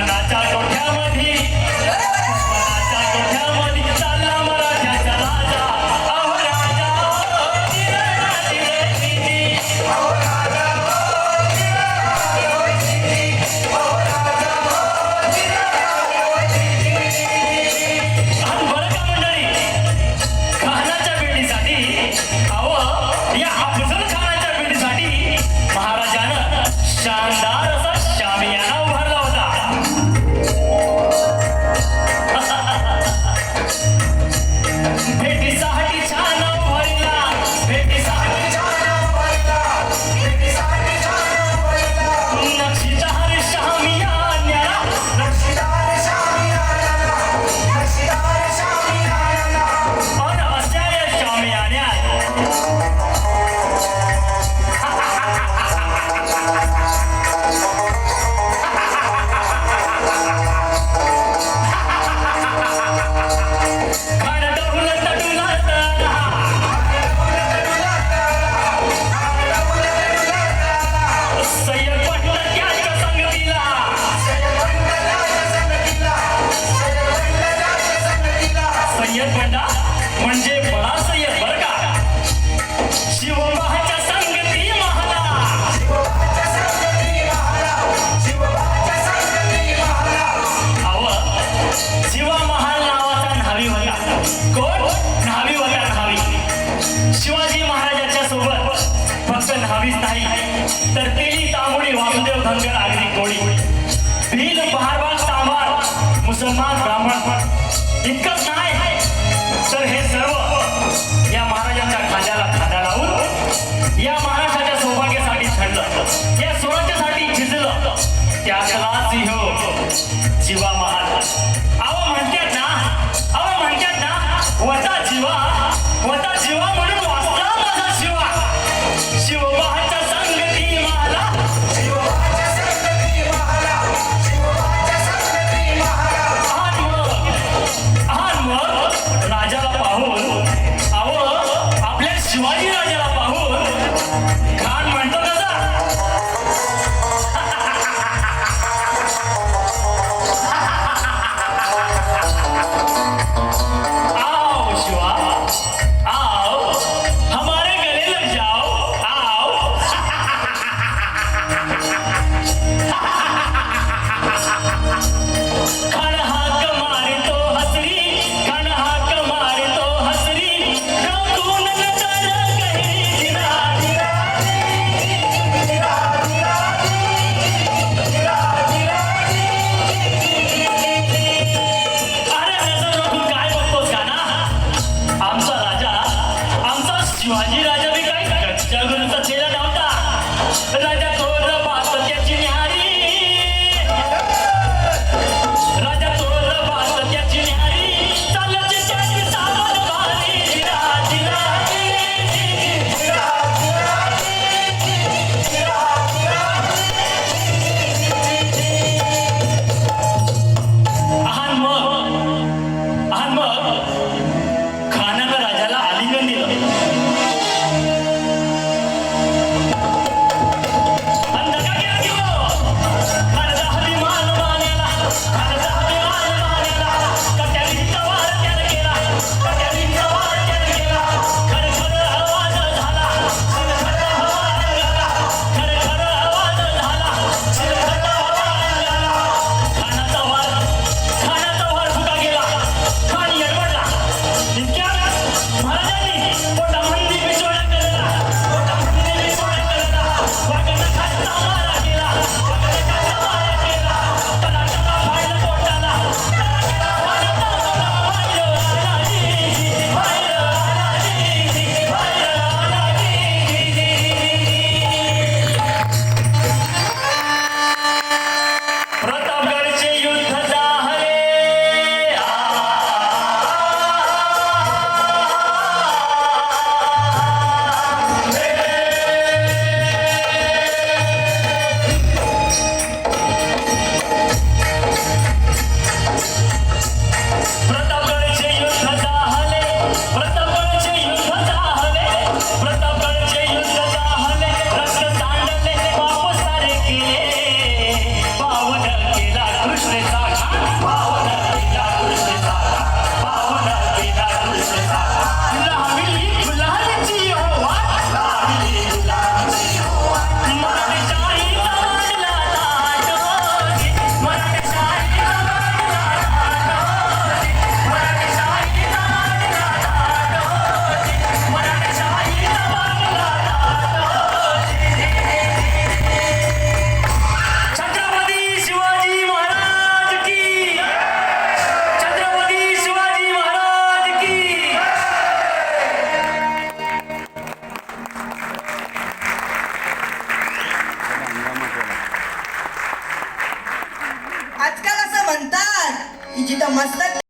मनाच्या कोठ्यामध्ये चालला मराठ्याचा राजा अहो राजा शानदार असा शामियाना उभारला होता. भेटीसाठी छान उभारला, भेटीसाठी नक्षीदार शामियाना, और अशा या शामियान्यात म्हणजे बडा सय्यद बर का. शिवबाच्या संगती महाला, अव शिवा महाल नावाचा न्हावी होता. कोण? न्हावी होता, न्हावी. शिवाजी महाराजांच्या सोबत फक्त न्हावीच नाही तर तेली तांबोळी वासुदेव धनगर अगदी कोळी भील बहारबाग सांभार मुसलमान ब्राह्मण इतकंच नाही तर हे सर्व या महाराजांच्या खांद्याला खांदा लावून या महाराष्ट्राच्या सौभाग्यासाठी झडलं, या स्वराज्यासाठी झिजलं. त्यातला सिंह जीवा महाल. अहो म्हणतात ना वता जीवा म्हणून वाचला माझा शिवा. शिवबाच्या संगती मला, राजाला पाहून अहो आपल्या शिवाजी राजाला पाहून खान म्हणतो कसा आओ शिवा आओ हमारे गले लग जाओ आओ. खान हाक मारतो हसरी, खान हाक मारतो हसरी, रंगून नजर गहरी जिरा जिरा अरे नजर म्हणतात की जिथं मस्तक